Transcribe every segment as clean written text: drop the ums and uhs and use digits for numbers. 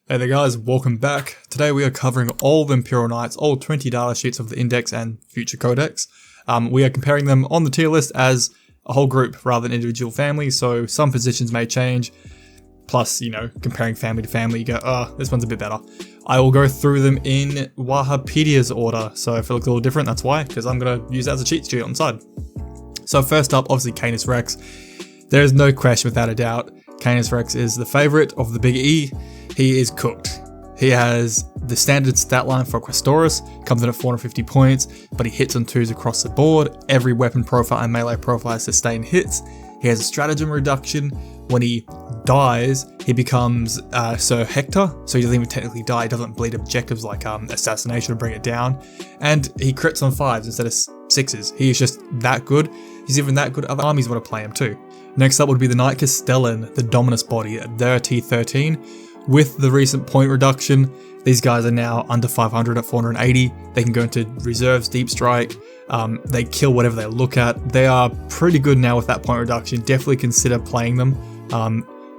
Hey there guys, welcome back. Today we are covering all the Imperial Knights, all 20 data sheets of the Index and Future Codex. We are comparing them on the tier list as a whole group rather than individual families, so some positions may change. Plus, comparing family to family, you go, this one's a bit better. I will go through them in Warhammeria's order, so if it looks a little different, that's why, because I'm going to use that as a cheat sheet on the side. So first up, obviously Canis Rex. There is no question without a doubt, Canis Rex is the favourite of the big E. He is cooked. He has the standard stat line for Questoirs, comes in at 450 points, but he hits on 2s across the board. Every weapon profile and melee profile has sustained hits. He has a stratagem reduction. When he dies, he becomes Sir Hector, so he doesn't even technically die. He doesn't bleed objectives like assassination to bring it down. And he crits on 5s instead of 6s. He is just that good. He's even that good other armies want to play him too. Next up would be the Knight Castellan, the Dominus body at their T13. With the recent point reduction, these guys are now under 500 at 480. They can go into reserves, deep strike. They kill whatever they look at. They are pretty good now with that point reduction. Definitely consider playing them.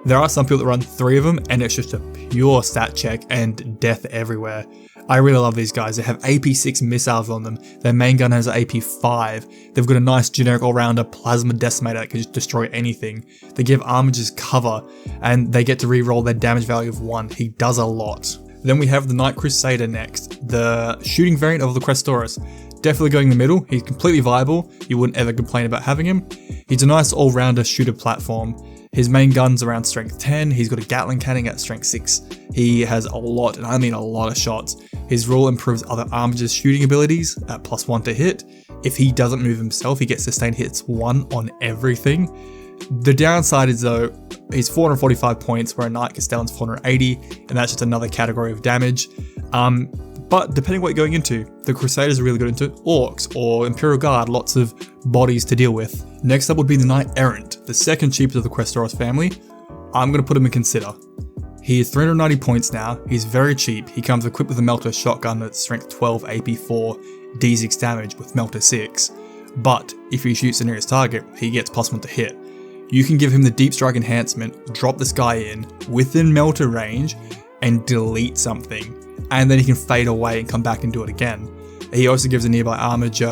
There are some people that run 3 of them and it's just a pure stat check and death everywhere. I really love these guys. They have AP6 missiles on them. Their main gun has an AP5. They've got a nice generic all-rounder plasma decimator that can just destroy anything. They give Armigers cover and they get to re-roll their damage value of 1. He does a lot. Then we have the Knight Crusader next, the shooting variant of the Questoirs. Definitely going in the middle. He's completely viable. You wouldn't ever complain about having him. He's a nice all-rounder shooter platform. His main gun's around strength 10, he's got a Gatling cannon at strength 6. He has a lot, and I mean a lot of shots. His rule improves other Armigers' shooting abilities at +1 to hit. If he doesn't move himself, he gets sustained hits 1 on everything. The downside is though, he's 445 points where a Knight Castellan's 480, and that's just another category of damage. But depending what you're going into, the Crusaders are really good into Orcs or Imperial Guard, lots of bodies to deal with. Next up would be the Knight Errant, the second cheapest of the Questoirs family. I'm going to put him in consider. He is 390 points now, he's very cheap, he comes equipped with a Melter shotgun at strength 12 AP4, D6 damage with Melter 6. But if he shoots the nearest target, he gets +1 to hit. You can give him the Deep Strike enhancement, drop this guy in within Melter range, and delete something. And then he can fade away and come back and do it again. He also gives a nearby Armiger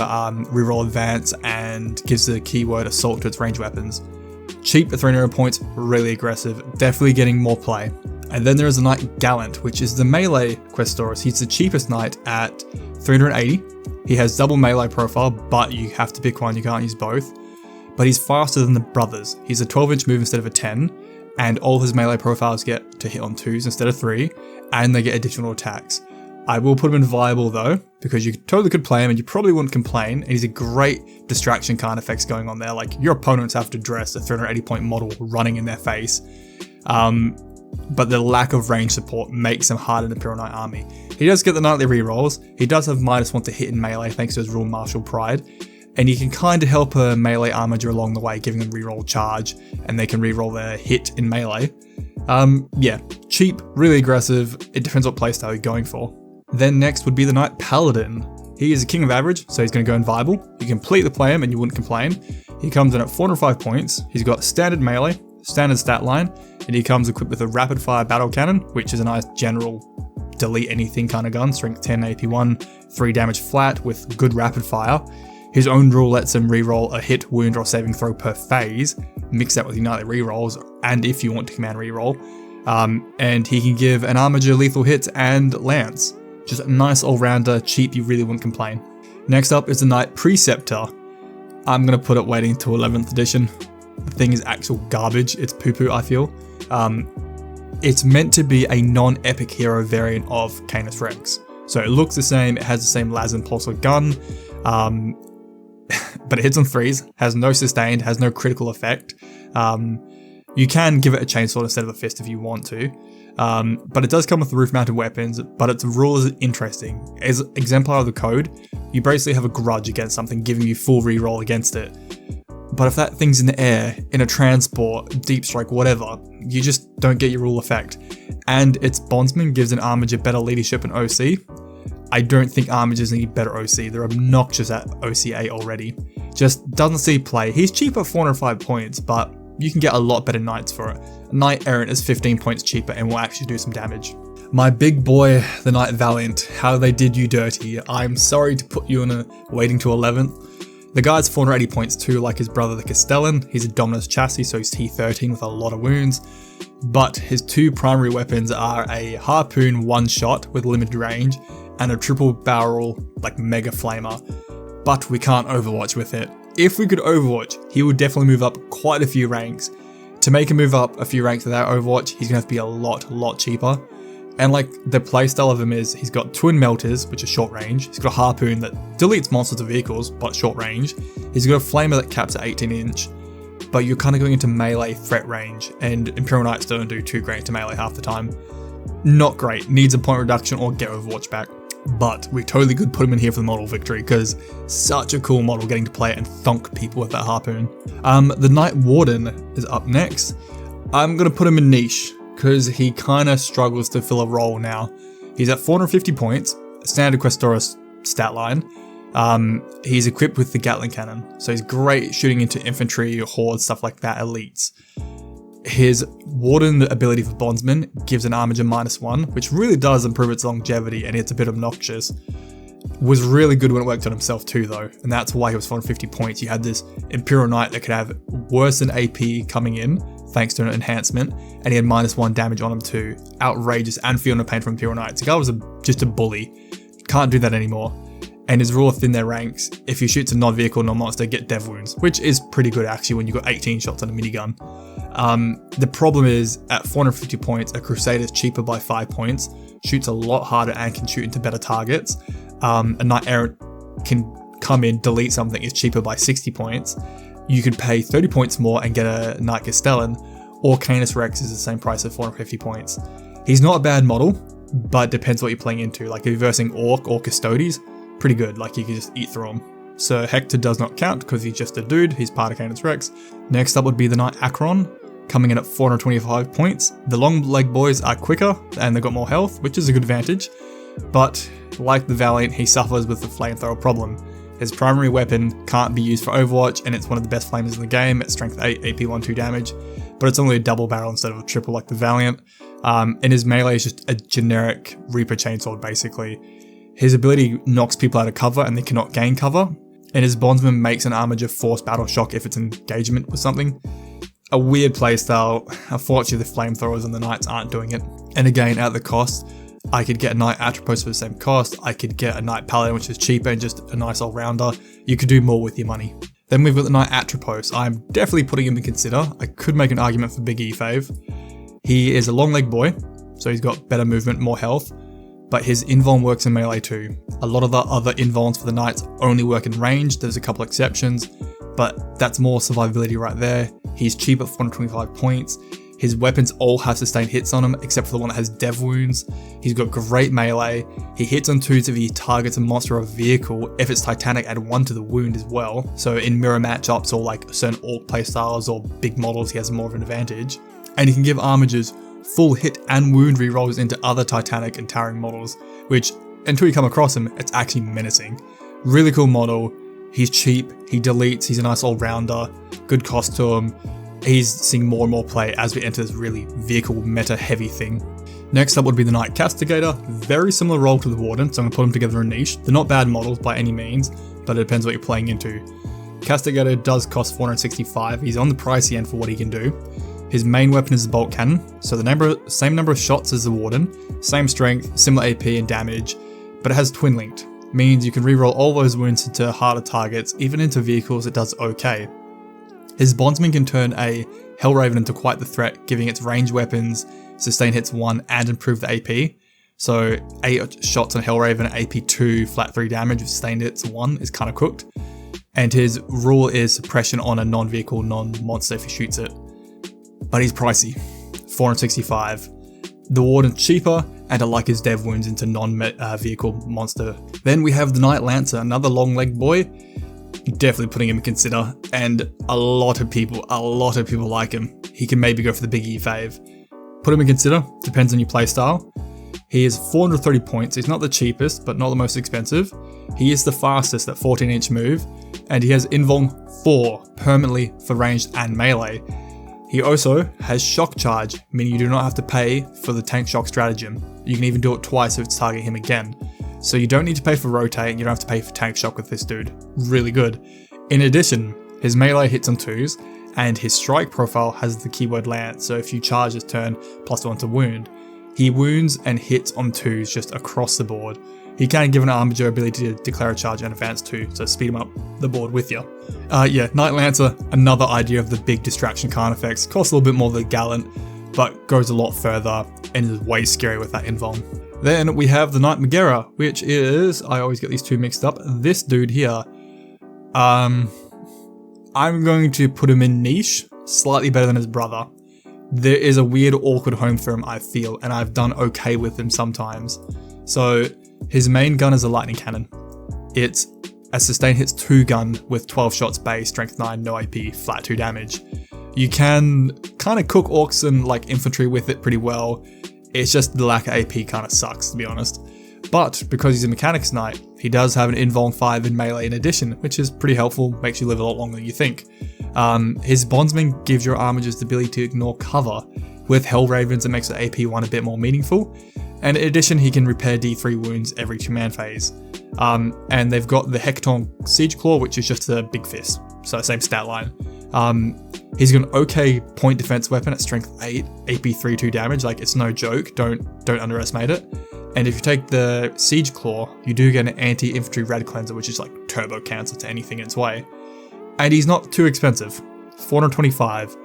reroll advance and gives the keyword assault to its ranged weapons. Cheap at 300 points, really aggressive, definitely getting more play. And then there is the Knight Gallant, which is the melee Questoirs. He's the cheapest knight at 380. He has double melee profile, but you have to pick one, you can't use both. But he's faster than the brothers. He's a 12-inch move instead of a 10. And all his melee profiles get to hit on 2s instead of 3, and they get additional attacks. I will put him in viable though, because you totally could play him and you probably wouldn't complain, and he's a great distraction kind of effects going on there, like your opponents have to dress a 380 point model running in their face, but the lack of range support makes him hard in the Imperial Knight army. He does get the nightly rerolls, he does have -1 to hit in melee thanks to his rule Martial Pride, and you can kind of help a melee Armiger along the way, giving them reroll charge, and they can reroll their hit in melee. Yeah, cheap, really aggressive, it depends what playstyle you're going for. Then next would be the Knight Paladin. He is a king of average, so he's going to go in viable. You completely play him and you wouldn't complain. He comes in at 405 points, he's got standard melee, standard stat line, and he comes equipped with a rapid fire battle cannon, which is a nice general delete anything kind of gun, strength 10 AP1, 3 damage flat with good rapid fire. His own rule lets him reroll a hit, wound, or saving throw per phase. Mix that with your nightly rerolls, and if you want to command reroll. And he can give an Armiger lethal hits and lance. Just a nice all-rounder, cheap, you really wouldn't complain. Next up is the Knight Preceptor. I'm going to put it waiting until 11th edition. The thing is actual garbage, it's poo-poo I feel. It's meant to be a non-epic hero variant of Canis Rex. So it looks the same, it has the same las and pulsar gun. But it hits on 3s, has no sustained, has no critical effect. You can give it a chainsaw instead of a fist if you want to. But it does come with roof-mounted weapons, but its rule is interesting. As exemplar of the code, you basically have a grudge against something giving you full reroll against it. But if that thing's in the air, in a transport, deep strike, whatever, you just don't get your rule effect. And its bondsman gives an Armiger better leadership and OC. I don't think Armigers need better OC, they're obnoxious at OC8 already. Just doesn't see play. He's cheap at 405 points, but you can get a lot better knights for it. Knight Errant is 15 points cheaper and will actually do some damage. My big boy, the Knight Valiant, how they did you dirty. I'm sorry to put you in a waiting to 11th. The guy's 480 points too, like his brother the Castellan. He's a Dominus chassis, so he's T13 with a lot of wounds. But his two primary weapons are a harpoon one-shot with limited range and a triple barrel like mega flamer. But we can't overwatch with it. If we could overwatch, he would definitely move up quite a few ranks. To make him move up a few ranks without overwatch, he's gonna have to be a lot cheaper. And like the playstyle of him is, he's got twin melters, which are short range. He's got a harpoon that deletes monsters to vehicles, but short range. He's got a flamer that caps at 18 inch, but you're kind of going into melee threat range, and Imperial Knights don't do too great to melee half the time. Not great, needs a point reduction or get overwatch back. But we totally could put him in here for the model victory, because such a cool model getting to play it and thunk people with that harpoon. The Knight Warden is up next. I'm going to put him in niche, because he kind of struggles to fill a role now. He's at 450 points, standard Questoris stat line. He's equipped with the Gatling cannon, so he's great shooting into infantry, hordes, stuff like that, elites. His Warden ability for Bondsman gives an Armiger -1, which really does improve its longevity, and it's a bit obnoxious. Was really good when it worked on himself too though, and that's why he was 450 points. You had this Imperial Knight that could have worse than AP coming in, thanks to an enhancement, and he had -1 damage on him too. Outrageous, and feeling the pain from Imperial Knights. The guy was just a bully. Can't do that anymore. And his rule of thin their ranks, if he shoots a non-vehicle, non-monster, get dev wounds, which is pretty good actually when you've got 18 shots on a minigun. The problem is, at 450 points, a Crusader is cheaper by 5 points, shoots a lot harder and can shoot into better targets. A Knight Errant can come in, delete something, is cheaper by 60 points. You could pay 30 points more and get a Knight Castellan, or Canis Rex is the same price at 450 points. He's not a bad model, but depends what you're playing into. Like if you're versing Orc or Custodes, pretty good, like you can just eat through them. So Hector does not count because he's just a dude, he's part of Canis Rex. Next up would be the Knight Acheron, coming in at 425 points. The long leg boys are quicker and they've got more health, which is a good advantage. But like the Valiant, he suffers with the flamethrower problem. His primary weapon can't be used for Overwatch, and it's one of the best flamers in the game at strength 8, AP 1-2 damage, but it's only a double barrel instead of a triple like the Valiant. And his melee is just a generic Reaper chainsword basically. His ability knocks people out of cover and they cannot gain cover, and his Bondsman makes an Armiger force battle shock if it's engagement with something. A weird playstyle. Unfortunately the flamethrowers and the Knights aren't doing it. And again, at the cost, I could get a Knight Atropos for the same cost, I could get a Knight Paladin which is cheaper and just a nice all-rounder. You could do more with your money. Then we've got the Knight Atropos. I'm definitely putting him to consider. I could make an argument for Big E Fave. He is a long leg boy, so he's got better movement, more health, but his invuln works in melee too. A lot of the other invulns for the Knights only work in range, there's a couple exceptions, but that's more survivability right there. He's cheap at 425 points. His weapons all have sustained hits on them, except for the one that has dev wounds. He's got great melee. He hits on 2s if he targets a monster or a vehicle. If it's Titanic, add 1 to the wound as well. So in mirror matchups or like certain Orc playstyles or big models, he has more of an advantage. And he can give Armigers full hit and wound rerolls into other Titanic and towering models, which until you come across him, it's actually menacing. Really cool model. He's cheap, he deletes, he's a nice all-rounder, good cost to him. He's seeing more and more play as we enter this really vehicle meta heavy thing. Next up would be the Knight Castigator, very similar role to the Warden, so I'm going to put them together in niche. They're not bad models by any means, but it depends what you're playing into. Castigator does cost 465, he's on the pricey end for what he can do. His main weapon is the bolt cannon, so the same number of shots as the Warden, same strength, similar AP and damage, but it has twin linked, means you can reroll all those wounds into harder targets, even into vehicles it does okay. His Bondsman can turn a Hellraven into quite the threat, giving its range weapons, sustain hits 1 and improve the AP. So 8 shots on Hellraven, AP 2, flat 3 damage with sustained hits 1 is kind of cooked. And his rule is suppression on a non-vehicle, non-monster if he shoots it. But he's pricey, 465. The Warden's cheaper, and I like his dev wounds into non-vehicle monster. Then we have the Knight Lancer, another long leg boy. Definitely putting him in consider, and a lot of people like him. He can maybe go for the Big E Fave. Put him in consider, depends on your playstyle. He is 430 points, he's not the cheapest, but not the most expensive. He is the fastest at 14-inch move, and he has invuln 4 permanently for ranged and melee. He also has shock charge, meaning you do not have to pay for the tank shock stratagem. You can even do it twice if it's targeting him again. So you don't need to pay for rotate, and you don't have to pay for tank shock with this dude. Really good. In addition, his melee hits on 2s, and his strike profile has the keyword lance, so if you charge his turn, +1 to wound. He wounds and hits on 2s just across the board. He can give an Armiger ability to declare a charge and advance too, so speed him up the board with you. Yeah, Knight Lancer, another idea of the big distraction card effects. Costs a little bit more than Gallant, but goes a lot further and is way scary with that invuln. Then we have the Knight Megara, which is, I always get these two mixed up, this dude here. I'm going to put him in niche, slightly better than his brother. There is a weird awkward home for him, I feel, and I've done okay with him sometimes. So his main gun is a lightning cannon. It's a sustain hits 2 gun with 12 shots base, strength 9, no AP, flat 2 damage. You can kind of cook orcs and like infantry with it pretty well. It's just the lack of AP kind of sucks, to be honest. But because he's a Mechanics Knight, he does have an invuln 5 in melee in addition, which is pretty helpful, makes you live a lot longer than you think. His Bondsman gives your Armigers the ability to ignore cover. With Hellravens, it makes the AP one a bit more meaningful. And in addition, he can repair D3 wounds every 2-man phase. And they've got the Hekaton Siege Claw, which is just a big fist, so same stat line. He's got an okay point defense weapon at strength 8, AP 3, 2 damage, like it's no joke, don't underestimate it. And if you take the Siege Claw, you do get an anti-infantry Rad Cleanser, which is like turbo cancel to anything in its way. And he's not too expensive, 425.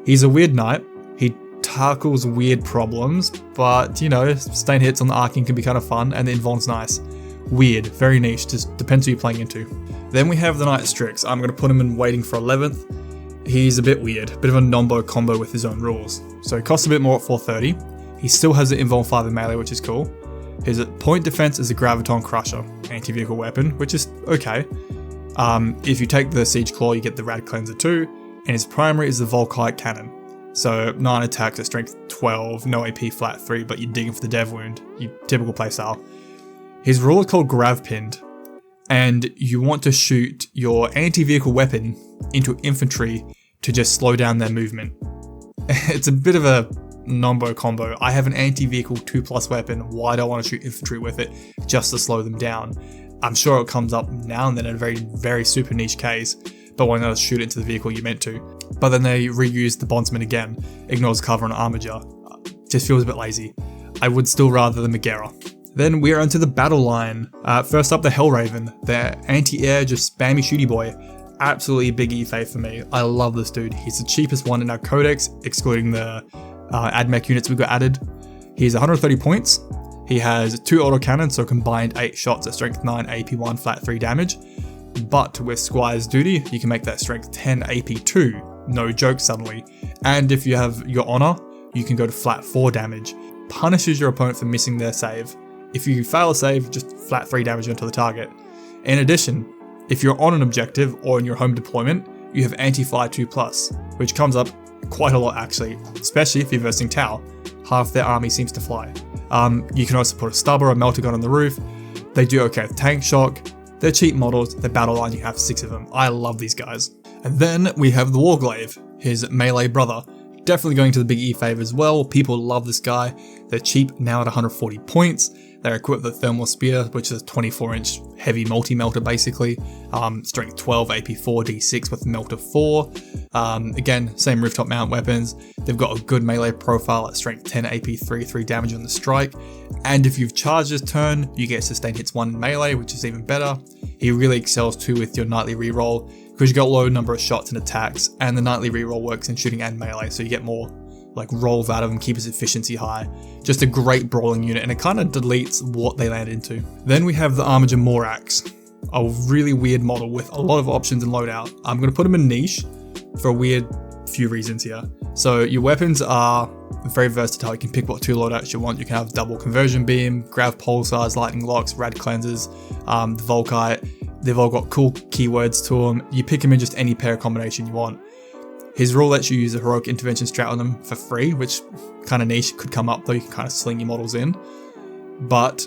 He's a weird knight, he tackles weird problems, but you know, sustain hits on the arcing can be kind of fun, and the invuln's nice. Weird, very niche, just depends who you're playing into. Then we have the Knight Strix. I'm going to put him in waiting for 11th. He's a bit weird, bit of a nombo combo with his own rules. So he costs a bit more at 430. He still has the invuln 5 in melee, which is cool. His point defense is a Graviton Crusher, anti-vehicle weapon, which is okay. If you take the Siege Claw, you get the Rad Cleanser too, and his primary is the Volkite Cannon. So 9 attacks at strength 12, no AP flat 3, but you're digging for the Dev Wound, your typical playstyle. His rule is called Grav Pinned, and you want to shoot your anti-vehicle weapon into infantry to just slow down their movement. It's a bit of a nombo combo. I have an anti-vehicle 2+ weapon, why do I want to shoot infantry with it just to slow them down? I'm sure it comes up now and then in a very, very super niche case, but why not shoot it into the vehicle you meant to? But then they reuse the Bondsman again, ignores cover on Armiger. Just feels a bit lazy. I would still rather the Megara. Then we are onto the battle line. First up, the Hellraven, their anti-air, just spammy shooty boy. Absolutely big E-Fave for me. I love this dude. He's the cheapest one in our codex, excluding the AdMech units we got added. He's 130 points. He has 2 autocannons, so combined 8 shots at strength 9, AP 1, flat 3 damage. But with Squire's Duty, you can make that strength 10, AP 2. No joke suddenly. And if you have your honor, you can go to flat 4 damage. Punishes your opponent for missing their save. If you fail a save, just flat 3 damage onto the target. In addition, if you're on an objective or in your home deployment, you have anti-fly 2+, which comes up quite a lot actually, especially if you're versing Tau. Half their army seems to fly. You can also put a stubber or melter gun on the roof. They do okay with tank shock. They're cheap models, they're battle line, you have 6 of them. I love these guys. And then we have the Warglaive, his melee brother. Definitely going to the big E-Fave as well. People love this guy. They're cheap now at 140 points. They're equipped with a Thermal Spear, which is a 24-inch heavy multi-melter basically. Strength 12, AP 4, D6 with Melter 4. Again, same rooftop mount weapons. They've got a good melee profile at strength 10, AP 3, 3 damage on the strike. And if you've charged this turn, you get sustained hits 1 in melee, which is even better. He really excels too with your nightly reroll, because you got a low number of shots and attacks, and the nightly reroll works in shooting and melee, so you get more like rolls out of him, keep his efficiency high. Just a great brawling unit, and it kind of deletes what they land into. Then we have the Armiger Morax, a really weird model with a lot of options and loadout. I'm going to put him in niche for a weird few reasons here. So your weapons are very versatile. You can pick what 2 loadouts you want. You can have double conversion beam, grav pulsars, lightning locks, rad cleansers, the Volkite. They've all got cool keywords to them. You pick them in just any pair combination you want. His rule lets you use a heroic intervention strat on them for free, which kind of niche could come up though. You can kind of sling your models in. But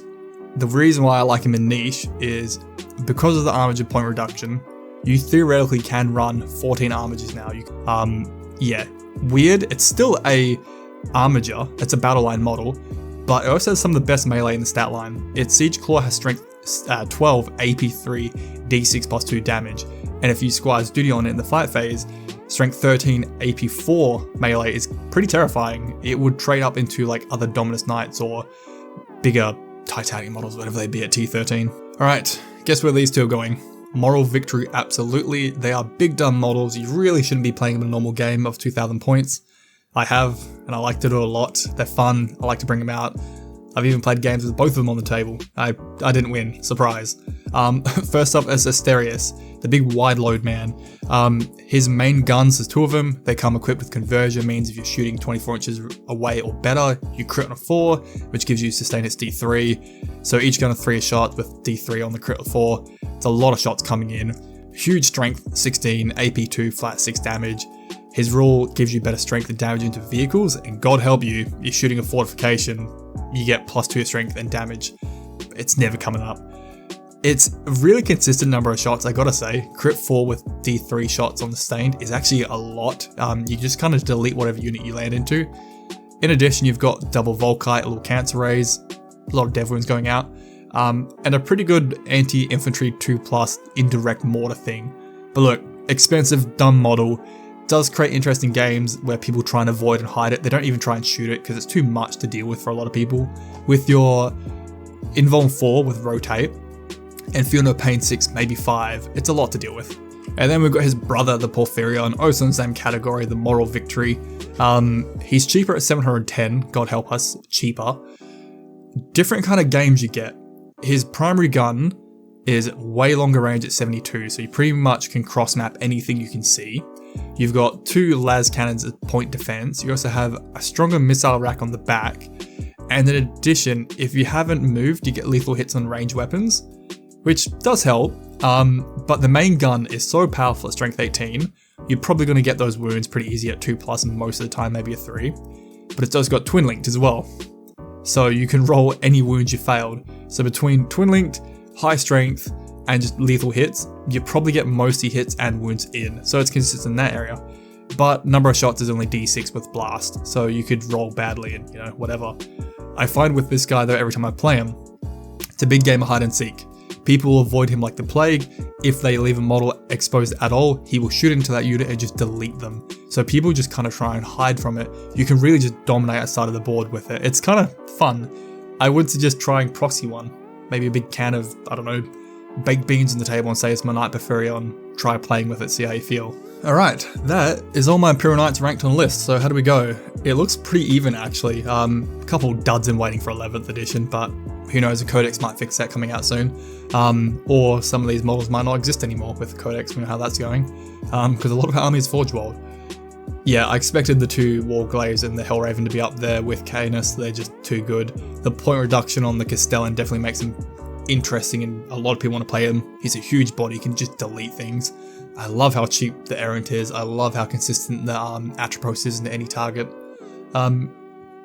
the reason why I like him in niche is because of the Armiger point reduction, you theoretically can run 14 Armigers now. Yeah, weird. It's still a Armiger. It's a battle line model, but it also has some of the best melee in the stat line. Its Siege Claw has strength 12, AP3, D6 plus 2 damage, and if you Squire's Duty on it in the fight phase, strength 13, AP4 melee is pretty terrifying. It would trade up into like other Dominus Knights or bigger Titanium models, whatever they be at T13. Alright, guess where these two are going? Moral Victory, absolutely. They are big dumb models. You really shouldn't be playing them in a normal game of 2,000 points. I have, and I like to do it a lot. They're fun. I like to bring them out. I've even played games with both of them on the table. I didn't win, surprise. First up is Asterius, the big wide load man. His main guns, there's two of them. They come equipped with conversion, means if you're shooting 24 inches away or better, you crit on a 4, which gives you sustain hits D3. So each gun of 3 shots with D3 on the crit of 4. It's a lot of shots coming in. Huge strength, 16, AP2, flat 6 damage. His rule gives you better strength and damage into vehicles, and God help you, you're shooting a fortification, you get +2 strength and damage. It's never coming up. It's a really consistent number of shots, I gotta say. Crit 4 with D3 shots on the Sustained is actually a lot. You just kind of delete whatever unit you land into. In addition, you've got double Volkite, a little Cancer Rays, a lot of Dev Wounds going out, and a pretty good anti-infantry 2+ indirect mortar thing. But look, expensive, dumb model. Does create interesting games where people try and avoid and hide it. They don't even try and shoot it because it's too much to deal with for a lot of people. With your Invuln 4 with Rotate, and Feel No Pain 6, maybe 5, it's a lot to deal with. And then we've got his brother, the Porphyrion, also in the same category, the Moral Victory. He's cheaper at 710, God help us, cheaper. Different kind of games you get. His primary gun is way longer range at 72, so you pretty much can cross-map anything you can see. You've got 2 las cannons at point defense. You also have a stronger missile rack on the back. And in addition, if you haven't moved, you get lethal hits on ranged weapons, which does help. But the main gun is so powerful at strength 18, you're probably going to get those wounds pretty easy at 2+ and most of the time maybe a 3. But it's also got twin linked as well. So you can roll any wounds you failed. So between twin linked, high strength, and just lethal hits, you probably get mostly hits and wounds in, so it's consistent in that area. But number of shots is only D6 with blast, so you could roll badly and, you know, whatever. I find with this guy though, every time I play him, it's a big game of hide and seek. People will avoid him like the plague. If they leave a model exposed at all, he will shoot into that unit and just delete them. So people just kind of try and hide from it. You can really just dominate a side of the board with it. It's kind of fun. I would suggest trying proxy one. Maybe a big can of, I don't know, baked beans on the table and say it's my Knight Porphyrion. Try playing with it, see how you feel. Alright, that is all my Imperial Knights ranked on the list, so how do we go? It looks pretty even actually. A couple duds in waiting for 11th edition, but who knows, a Codex might fix that coming out soon. Or some of these models might not exist anymore with the Codex, we know how that's going. Because a lot of our army is Forge World. Yeah, I expected the 2 Warglaves and the Hellraven to be up there with Canis, they're just too good. The point reduction on the Castellan definitely makes him interesting and a lot of people want to play him. He's a huge body, he can just delete things. I love how cheap the Errant is, I love how consistent the Atropos is into any target.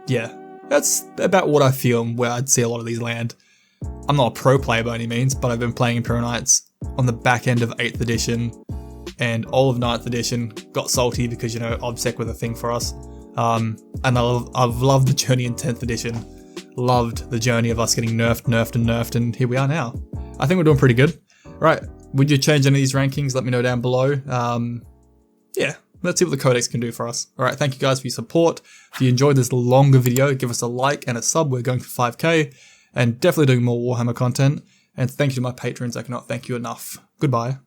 Yeah, that's about what I feel and where I'd see a lot of these land. I'm not a pro player by any means, but I've been playing Imperial Knights on the back end of 8th edition and all of 9th edition. Got salty because, you know, OBSEC was a thing for us. And I've loved the journey in 10th edition. Loved the journey of us getting nerfed, and here we are now. I think we're doing pretty good. Right, would you change any of these rankings? Let me know down below. Yeah, let's see what the Codex can do for us. Alright, thank you guys for your support. If you enjoyed this longer video, give us a like and a sub. We're going for 5k, and definitely doing more Warhammer content. And thank you to my patrons, I cannot thank you enough. Goodbye.